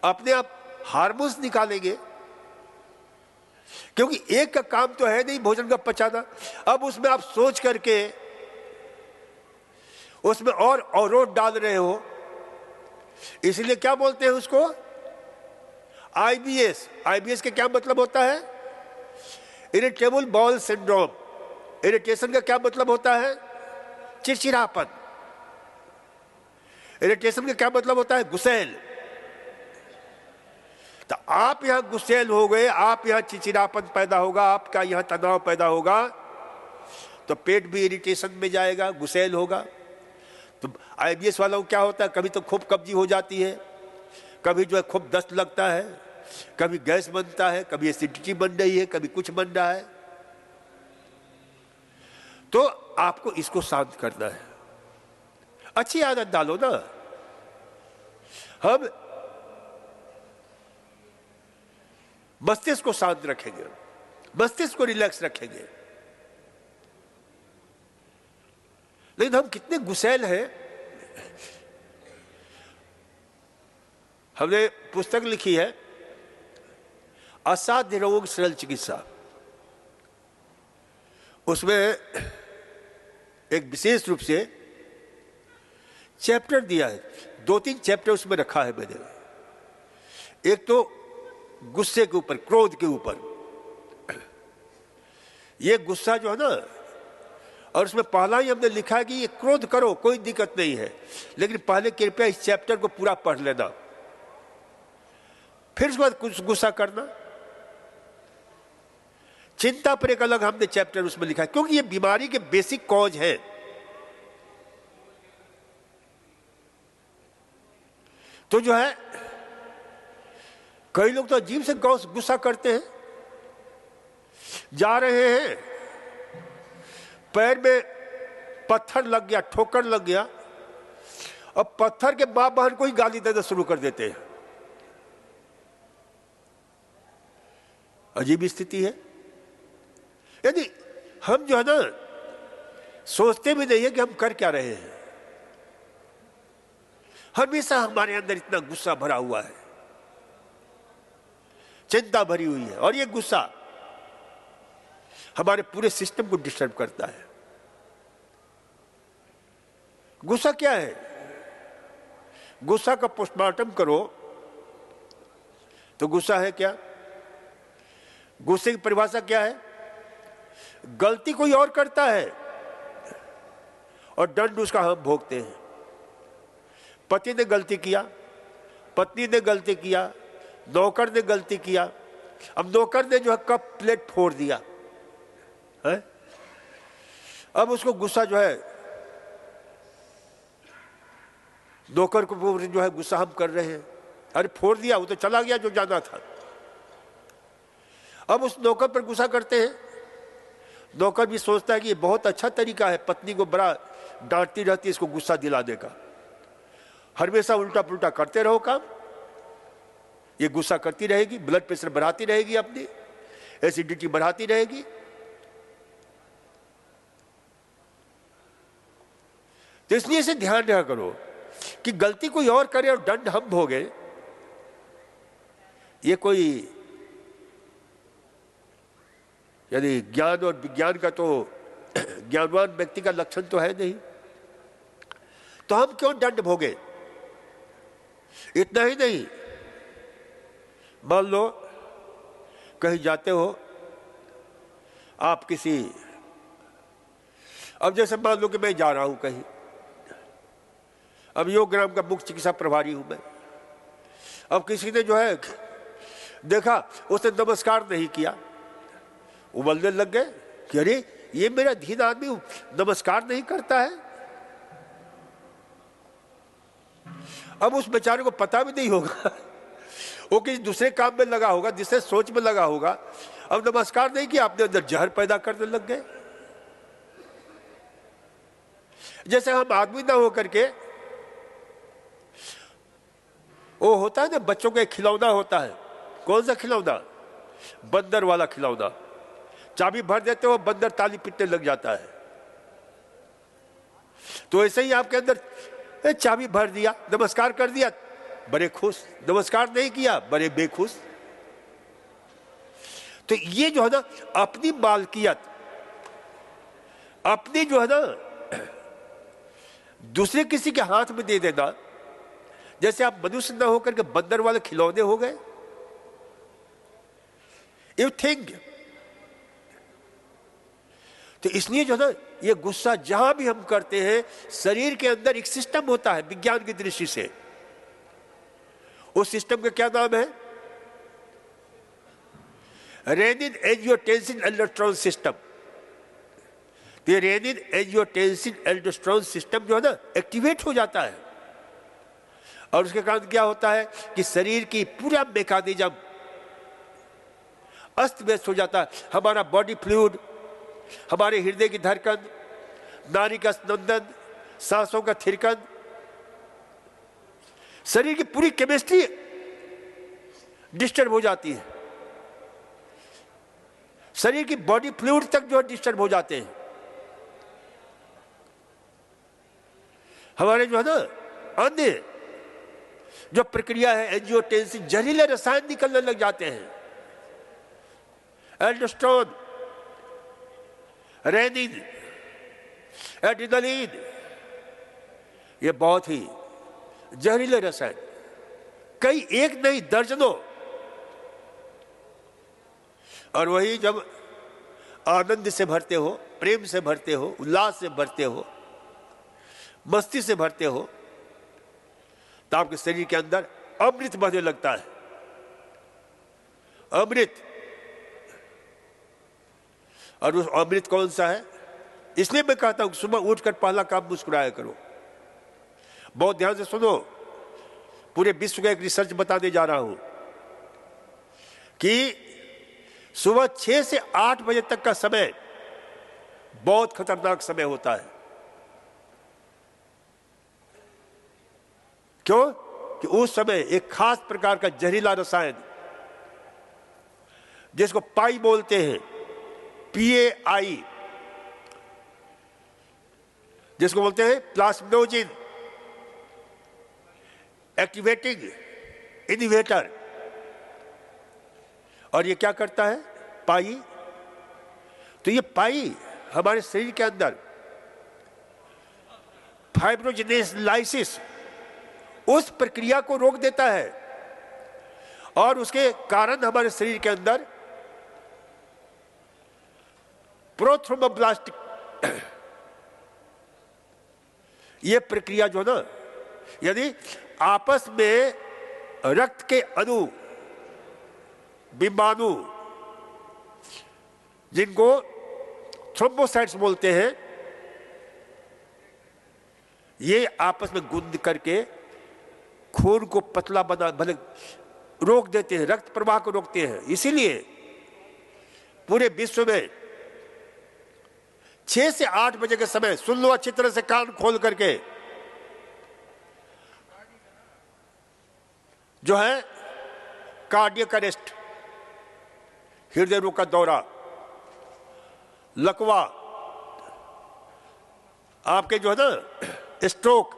अपने आप हार्मोन्स निकालेंगे, क्योंकि एक का काम तो है नहीं भोजन का पचाना। अब उसमें आप सोच करके उसमें और अवरोध डाल रहे हो, इसलिए क्या बोलते हैं उसको, आईबीएस। आईबीएस के क्या मतलब होता है? Irritable bowel syndrome. इरिटेशन का क्या मतलब होता है? चिड़चिड़ापन। इरिटेशन का क्या मतलब होता है? गुस्सैल। तो आप यहां गुस्सैल हो गए, आप यहां चिड़चिड़ापन पैदा होगा, आपका यहां तनाव पैदा होगा, तो पेट भी इरिटेशन में जाएगा, गुस्सैल होगा। तो आईबीएस वालों को क्या होता है, कभी तो खूब कब्जी हो जाती है, कभी जो है खूब दस्त लगता है, कभी गैस बनता है, कभी एसिडिटी बन रही है, कभी कुछ बन रहा है। तो आपको इसको शांत करना है, अच्छी आदत डालो ना। हम मस्तिष्क को शांत रखेंगे, मस्तिष्क को रिलैक्स रखेंगे। लेकिन हम कितने गुस्सैल हैं। हमने पुस्तक लिखी है असाध्य रोग सरल चिकित्सा। उसमें एक विशेष रूप से चैप्टर दिया है, 2-3 चैप्टर उसमें रखा है मैंने। एक तो गुस्से के ऊपर, क्रोध के ऊपर। ये गुस्सा जो है ना, और उसमें पहला ही हमने लिखा है कि ये क्रोध करो, कोई दिक्कत नहीं है, लेकिन पहले कृपया इस चैप्टर को पूरा पढ़ लेना, फिर उसके बाद कुछ गुस्सा करना। चिंता पर एक अलग हमने चैप्टर उसमें लिखा है, क्योंकि ये बीमारी के बेसिक कॉज है। तो जो है कई लोग तो अजीब से गुस्सा करते हैं। जा रहे हैं, पैर में पत्थर लग गया, ठोकर लग गया, अब पत्थर के बाप बहन को ही गाली देना शुरू कर देते हैं। अजीब स्थिति है। यदि हम जो है ना सोचते भी नहीं है कि हम कर क्या रहे हैं, हमेशा हमारे अंदर इतना गुस्सा भरा हुआ है, चिंता भरी हुई है, और ये गुस्सा हमारे पूरे सिस्टम को डिस्टर्ब करता है। गुस्सा क्या है? गुस्सा का पोस्टमार्टम करो तो गुस्सा है क्या? गुस्से की परिभाषा क्या है? गलती कोई और करता है और दंड उसका हम भोगते हैं। पति ने गलती किया, पत्नी ने गलती किया, नौकर ने गलती किया, अब नौकर ने जो है कप प्लेट फोड़ दिया है, अब उसको गुस्सा जो है, नौकर को जो है गुस्सा हम कर रहे हैं, अरे फोड़ दिया, वो तो चला गया जो जाना था। अब उस नौकर पर गुस्सा करते हैं। नौकर भी सोचता है कि ये बहुत अच्छा तरीका है, पत्नी को बड़ा डांटती रहती है, इसको गुस्सा दिलाने का, हमेशा उल्टा पुल्टा करते रहो काम, ये गुस्सा करती रहेगी, ब्लड प्रेशर बढ़ाती रहेगी, अपनी एसिडिटी बढ़ाती रहेगी। तो इसलिए इसे ध्यान रखा करो कि गलती कोई और करे और दंड हम भोगे, ये कोई यदि ज्ञान और विज्ञान का तो ज्ञानवान व्यक्ति का लक्षण तो है नहीं, तो हम क्यों दंड भोगे? इतना ही नहीं, मान लो कहीं जाते हो आप किसी, अब जैसे मान लो कि मैं जा रहा हूं कहीं, अब योगग्राम का मुख्य चिकित्सा प्रभारी हूं मैं, अब किसी ने जो है देखा, उसने नमस्कार नहीं किया, उबलने लग गए कि अरे ये मेरा धीन आदमी नमस्कार नहीं करता है। अब उस बेचारे को पता भी नहीं होगा, वो किसी दूसरे काम में लगा होगा, जिससे सोच में लगा होगा, अब नमस्कार नहीं किया, अपने अंदर जहर पैदा करने लग गए। जैसे हम आदमी ना हो करके, वो होता है ना बच्चों का एक खिलौना होता है, कौन सा खिलौना? बंदर वाला खिलौना। चाबी भर देते हो, बंदर ताली पीटने लग जाता है। तो ऐसे ही आपके अंदर चाबी भर दिया, नमस्कार कर दिया, बड़े खुश, नमस्कार नहीं किया बड़े बेखुश। तो ये जो है ना अपनी मालकियत, अपनी जो है ना दूसरे किसी के हाथ में दे देना, जैसे आप मनुष्य न होकर के बंदर वाले खिलौने हो गए। You think. तो इसलिए जो है ना ये गुस्सा जहां भी हम करते हैं, शरीर के अंदर एक सिस्टम होता है विज्ञान की दृष्टि से। उस सिस्टम का क्या नाम है? Renin angiotensin aldosterone system. ये रेनिन एंजियोटेंसिन एल्डोस्टेरोन सिस्टम जो है ना एक्टिवेट हो जाता है, और उसके कारण क्या होता है कि शरीर की पूरा मैकेनिज्म अस्त व्यस्त हो जाता है। हमारा बॉडी फ्लूइड, हमारे हृदय की धड़कन, नाड़ी का स्पंदन, सांसों का थिरकन, शरीर की पूरी केमिस्ट्री डिस्टर्ब हो जाती है। शरीर की बॉडी फ्लूइड तक जो है डिस्टर्ब हो जाते हैं। हमारे जो है ना अन्य जो प्रक्रिया है एंजियोटेंसिन, जहरीले रसायन निकलने लग जाते हैं। एल्डोस्टेरोन, रेनिन, एड्रेनालिन, ये बहुत ही जहरीले रसायन, कई एक नहीं दर्जनों। और वही जब आनंद से भरते हो, प्रेम से भरते हो, उल्लास से भरते हो, मस्ती से भरते हो, तो आपके शरीर के अंदर अमृत बहने लगता है। अमृत। और उस अमृत कौन सा है? इसलिए मैं कहता हूं सुबह उठकर पहला काम मुस्कुराया करो। बहुत ध्यान से सुनो, पूरे विश्व का एक रिसर्च बताने जा रहा हूं कि सुबह 6 से 8 बजे तक का समय बहुत खतरनाक समय होता है। क्यों? कि उस समय एक खास प्रकार का जहरीला रसायन जिसको पाई बोलते हैं, PAI, जिसको बोलते हैं प्लाज्मोजिन एक्टिवेटिंग इनहिबिटर। और ये क्या करता है पाई? तो ये पाई हमारे शरीर के अंदर फाइब्रोजेनेलाइसिस, उस प्रक्रिया को रोक देता है, और उसके कारण हमारे शरीर के अंदर प्रोथ्रोम्बोब्लास्ट, ये प्रक्रिया जो ना, यदि आपस में रक्त के अणु, बिंबाणु, जिनको थ्रोम्बोसाइट्स बोलते हैं, ये आपस में गुंद करके खून को पतला बना भले रोक देते हैं, रक्त प्रवाह को रोकते हैं। इसीलिए पूरे विश्व में 6 से 8 बजे के समय, सुन लो अच्छी तरह से कान खोल करके, जो है कार्डियक अरेस्ट, हृदय रोग का दौरा, लकवा, आपके जो है ना स्ट्रोक,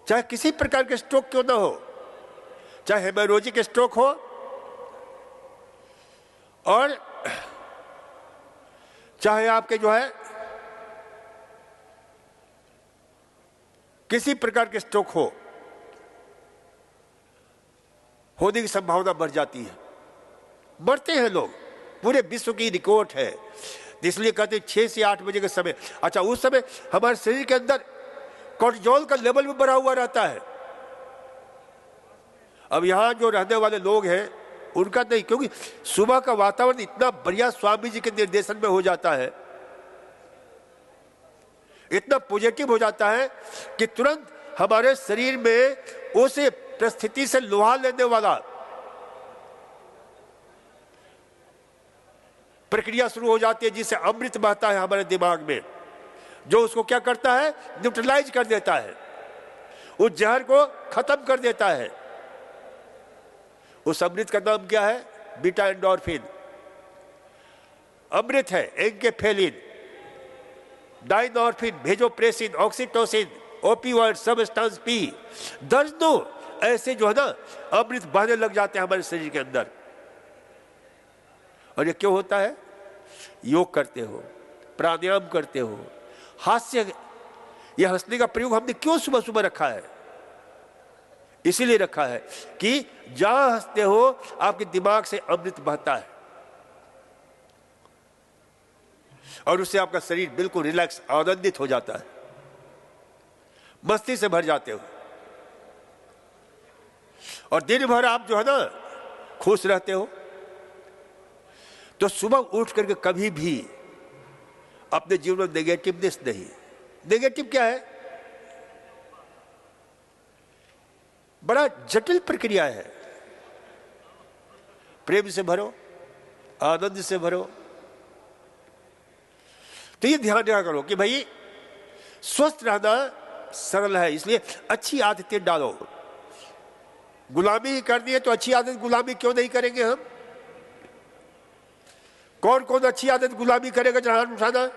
चाहे किसी प्रकार के स्ट्रोक क्यों ना हो, चाहे हेमोरेजिक स्ट्रोक हो, और चाहे आपके जो है किसी प्रकार के स्ट्रोक हो, होने की संभावना बढ़ जाती है। मरते हैं लोग, पूरे विश्व की रिकॉर्ड है। इसलिए कहते हैं 6 से 8 बजे के समय। अच्छा, उस समय हमारे शरीर के अंदर कोर्टिजोल का लेवल भी बढ़ा हुआ रहता है। अब यहां जो रहने वाले लोग हैं उनका नहीं, क्योंकि सुबह का वातावरण इतना बढ़िया स्वामी जी के निर्देशन में हो जाता है, इतना पॉजिटिव हो जाता है कि तुरंत हमारे शरीर में उस परिस्थिति से लुहा लेने वाला प्रक्रिया शुरू हो जाती है, जिससे अमृत बहता है हमारे दिमाग में, जो उसको क्या करता है, न्यूट्रलाइज कर देता है, उस जहर को खत्म कर देता है। उस अमृत का नाम क्या है? Beta endorphin. अमृत है enkephalin, dynorphin, vasopressin, oxytocin, opioid substance P, दर्जनों ऐसे जो है ना अमृत बहने लग जाते हैं हमारे शरीर के अंदर। और ये क्यों होता है? योग करते हो, प्राणायाम करते हो, हास्य, ये हंसने का प्रयोग हमने क्यों सुबह सुबह रखा है? इसीलिए रखा है कि जहां हंसते हो आपके दिमाग से अमृत बहता है और उससे आपका शरीर बिल्कुल रिलैक्स, आनंदित हो जाता है, मस्ती से भर जाते हो और दिन भर आप जो है ना खुश रहते हो। तो सुबह उठ करके कभी भी अपने जीवन में नेगेटिवनेस नहीं। नेगेटिव क्या है? बड़ा जटिल प्रक्रिया है। प्रेम से भरो, आनंद से भरो। तो ये ध्यान रखा करो कि भाई स्वस्थ रहना सरल है, इसलिए अच्छी आदतें डालो। गुलामी ही करनी है तो अच्छी आदत गुलामी क्यों नहीं करेंगे हम? कौन कौन अच्छी आदत गुलामी करेगा? जहां उठाना।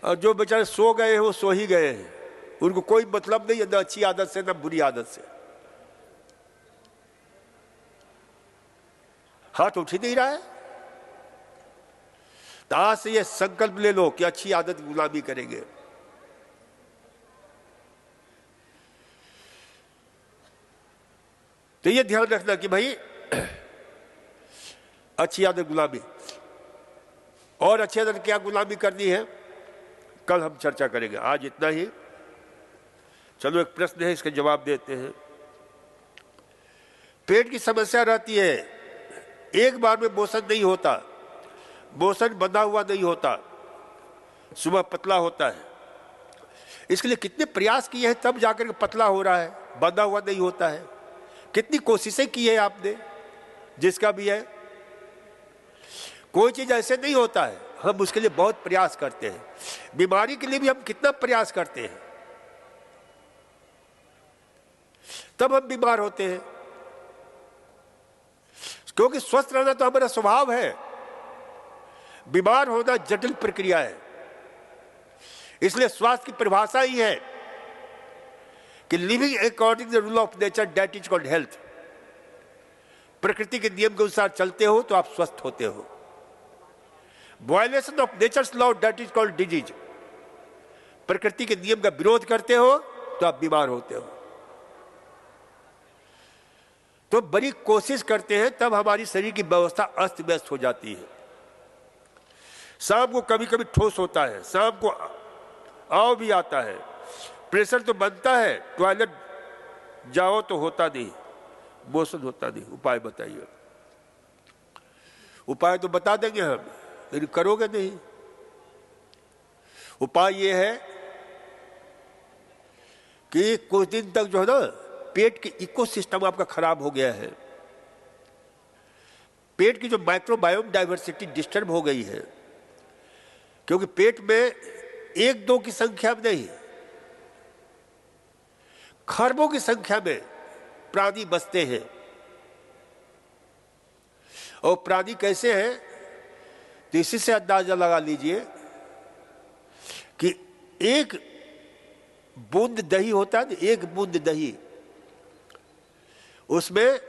और जो बेचारे सो गए हैं वो सो ही गए हैं, उनको कोई मतलब नहीं है ना अच्छी आदत से ना बुरी आदत से। हाथ उठ ही नहीं रहा है। तो आज से ये संकल्प ले लो कि अच्छी आदत गुलामी करेंगे। तो ये ध्यान रखना कि भाई अच्छी आदत गुलामी, और अच्छी आदत क्या गुलामी करनी है कल हम चर्चा करेंगे। आज इतना ही। चलो एक प्रश्न है, इसका जवाब देते हैं। पेट की समस्या रहती है, एक बार में मोशन नहीं होता, मोशन बंधा हुआ नहीं होता, सुबह पतला होता है। इसके लिए कितने प्रयास किए हैं तब जाकर के पतला हो रहा है, बंधा हुआ नहीं होता है। कितनी कोशिशें की है आपने, जिसका भी है। कोई चीज ऐसे नहीं होता है, हम उसके लिए बहुत प्रयास करते हैं। बीमारी के लिए भी हम कितना प्रयास करते हैं, तब हम बीमार होते हैं। क्योंकि स्वस्थ रहना तो हमारा स्वभाव है, बीमार होना जटिल प्रक्रिया है। इसलिए स्वास्थ्य की परिभाषा ही है कि living according the rule of nature, that is called health. प्रकृति के नियम के अनुसार चलते हो तो आप स्वस्थ होते हो। Violation of nature's law, that is called disease. प्रकृति के नियम का विरोध करते हो तो आप बीमार होते हो। तो बड़ी कोशिश करते हैं तब हमारी शरीर की व्यवस्था अस्त व्यस्त हो जाती है। शाम को कभी कभी ठोस होता है, शाम को आव भी आता है, प्रेशर तो बनता है, टॉयलेट जाओ तो होता नहीं, मोशन होता नहीं। उपाय बताइए। उपाय तो बता देंगे हम, लेकिन करोगे नहीं। उपाय ये है कि कुछ दिन तक जो है ना पेट की इकोसिस्टम आपका खराब हो गया है। पेट की जो माइक्रोबायोम डाइवर्सिटी डिस्टर्ब हो गई है, क्योंकि पेट में एक दो की संख्या में नहीं, खरबों की संख्या में प्राणी बसते हैं। और प्राणी कैसे हैं तो इसी से अंदाजा लगा लीजिए कि एक बूंद दही होता है, एक बूंद दही, उसमें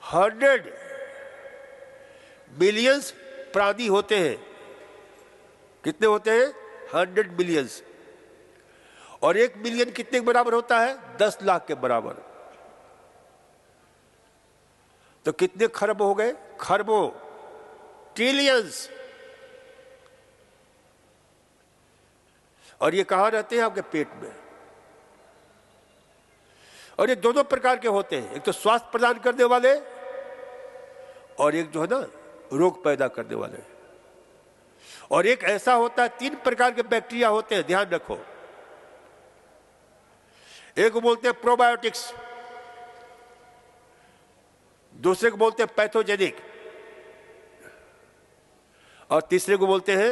100 मिलियंस प्राणी होते हैं। कितने होते हैं? 100 मिलियंस। और 1 मिलियन कितने के बराबर होता है? 10 लाख के बराबर। तो कितने खरब हो गए? खरबों, ट्रिलियंस। और ये कहां रहते हैं? आपके पेट में। और ये दोनों प्रकार के होते हैं, एक तो स्वास्थ्य प्रदान करने वाले और एक जो है ना रोग पैदा करने वाले। और एक ऐसा होता है, 3 प्रकार के बैक्टीरिया होते हैं, ध्यान रखो। एक को बोलते हैं प्रोबायोटिक्स, दूसरे को बोलते हैं पैथोजेनिक, और तीसरे को बोलते हैं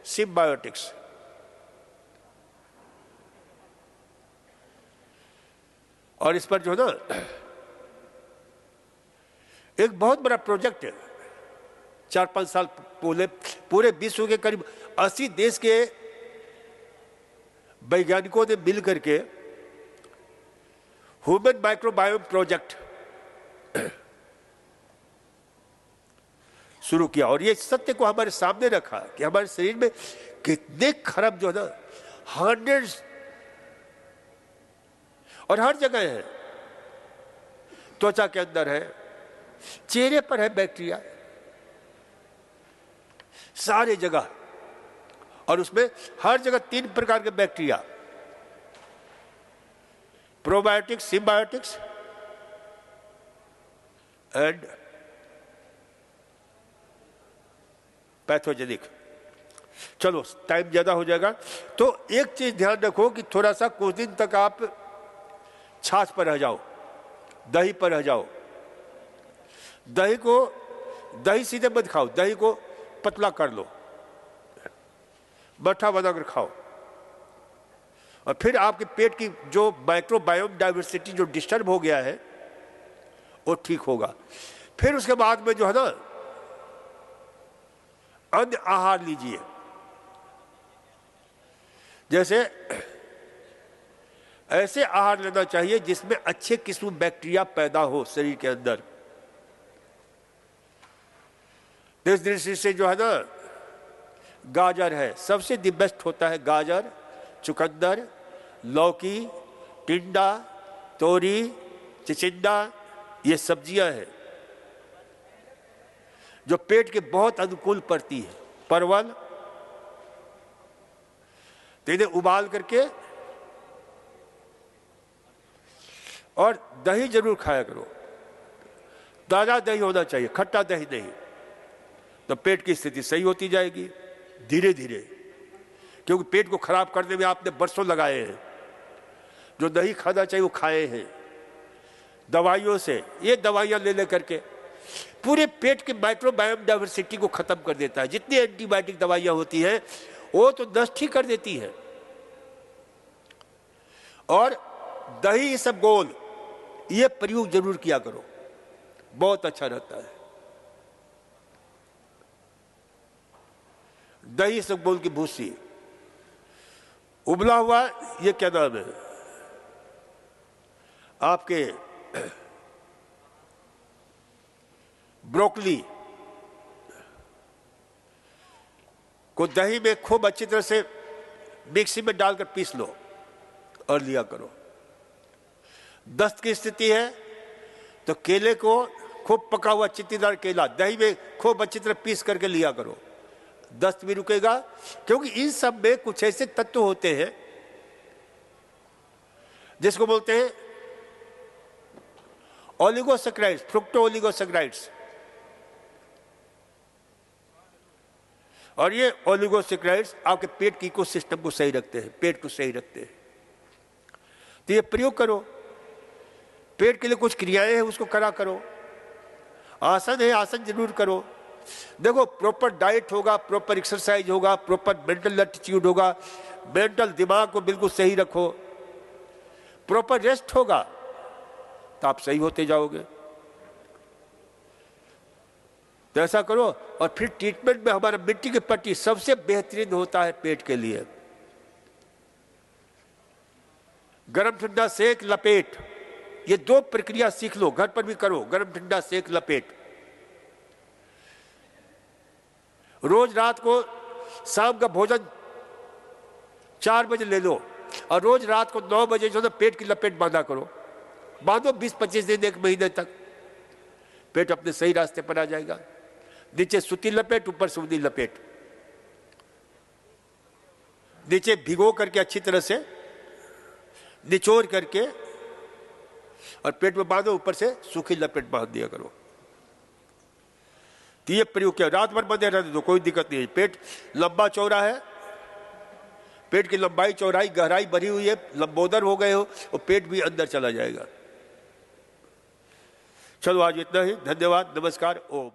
सिम्बायोटिक्स। और इस पर जो है ना एक बहुत बड़ा प्रोजेक्ट 4-5 साल पहले पूरे विश्व के करीब 80 देश के वैज्ञानिकों ने मिल करके ह्यूमन माइक्रोबायोम प्रोजेक्ट शुरू किया और ये सत्य को हमारे सामने रखा कि हमारे शरीर में कितने खरब जो है ना, हंड्रेड्स और हर जगह है। त्वचा के अंदर है, चेहरे पर है बैक्टीरिया, सारे जगह। और उसमें हर जगह 3 प्रकार के बैक्टीरिया, प्रोबायोटिक्स, सिम्बायोटिक्स एंड पैथोजेनिक। चलो टाइम ज्यादा हो जाएगा, तो एक चीज ध्यान रखो कि थोड़ा सा कुछ दिन तक आप छाछ पर रह जाओ, दही पर रह जाओ। दही सीधे मत खाओ, दही को पतला कर लो, मट्ठा बनाकर खाओ, और फिर आपके पेट की जो माइक्रोबायोम डाइवर्सिटी जो डिस्टर्ब हो गया है वो ठीक होगा। फिर उसके बाद में जो है ना, अन्य आहार लीजिए। जैसे ऐसे आहार लेना चाहिए जिसमें अच्छे किस्म बैक्टीरिया पैदा हो शरीर के अंदर। इस दृष्टि से जो है ना, गाजर है, सबसे दी बेस्ट होता है गाजर, चुकंदर, लौकी, टिंडा, तोरी, चिचिंडा, ये सब्जियां हैं जो पेट के बहुत अनुकूल पड़ती है। परवल, तो इन्हें उबाल करके, और दही जरूर खाया करो। ताजा दही होना चाहिए, खट्टा दही नहीं, तो पेट की स्थिति सही होती जाएगी धीरे धीरे। क्योंकि पेट को खराब करने में आपने बरसों लगाए हैं। जो दही खाना चाहिए वो खाए हैं दवाइयों से। ये दवाइयां ले करके पूरे पेट के माइक्रोबायोम डाइवर्सिटी को खत्म कर देता है। जितनी एंटीबायोटिक दवाइयां होती हैं वो तो नष्ट ही कर देती है। और दही इसबगोल, ये प्रयोग जरूर किया करो, बहुत अच्छा रहता है। दही इसबगोल की भूसी, उबला हुआ, ये क्या नाम है आपके, ब्रोकली को दही में खूब अच्छी तरह से मिक्सी में डालकर पीस लो और लिया करो। दस्त की स्थिति है तो केले को खूब पका हुआ चित्तीदार केला दही में खूब अच्छी तरह पीस करके लिया करो, दस्त भी रुकेगा। क्योंकि इन सब में कुछ ऐसे तत्व होते हैं जिसको बोलते हैं ओलिगोसैकेराइड्स, फ्रुक्टो ओलिगोसैकेराइड्स। और ये ओलिगोसैकेराइड्स आपके पेट की इकोसिस्टम को सही रखते हैं, पेट को सही रखते हैं। तो ये प्रयोग करो। पेट के लिए कुछ क्रियाएं हैं उसको करा करो। आसन है, आसन जरूर करो। देखो, प्रॉपर डाइट होगा, प्रॉपर एक्सरसाइज होगा, प्रॉपर मेंटल एटीट्यूड होगा, मेंटल दिमाग को बिल्कुल सही रखो, प्रॉपर रेस्ट होगा तो आप सही होते जाओगे। तो ऐसा करो। और फिर ट्रीटमेंट में हमारा मिट्टी की पट्टी सबसे बेहतरीन होता है पेट के लिए। गरम ठंडा सेक, लपेट, ये 2 प्रक्रिया सीख लो, घर पर भी करो। गरम ठंडा सेक, लपेट। रोज रात को शाम का भोजन 4 बजे ले लो और रोज रात को 9 बजे जो है पेट की लपेट बांधा करो। बांधो 20-25 दिन, 1 महीने तक, पेट अपने सही रास्ते पर आ जाएगा। नीचे सूती लपेट, ऊपर सूती लपेट, नीचे भिगो करके अच्छी तरह से निचोड़ करके और पेट में बांधो, ऊपर से सूखी लपेट बांध दिया करो। तो ये प्रयोग किया, रात भर बंधे रहने दो, कोई दिक्कत नहीं है। पेट लंबा चौड़ा है, पेट की लंबाई चौड़ाई गहराई बढ़ी हुई है, लंबोदर हो गए हो, और पेट भी अंदर चला जाएगा। चलो आज इतना ही, धन्यवाद, नमस्कार, ओम।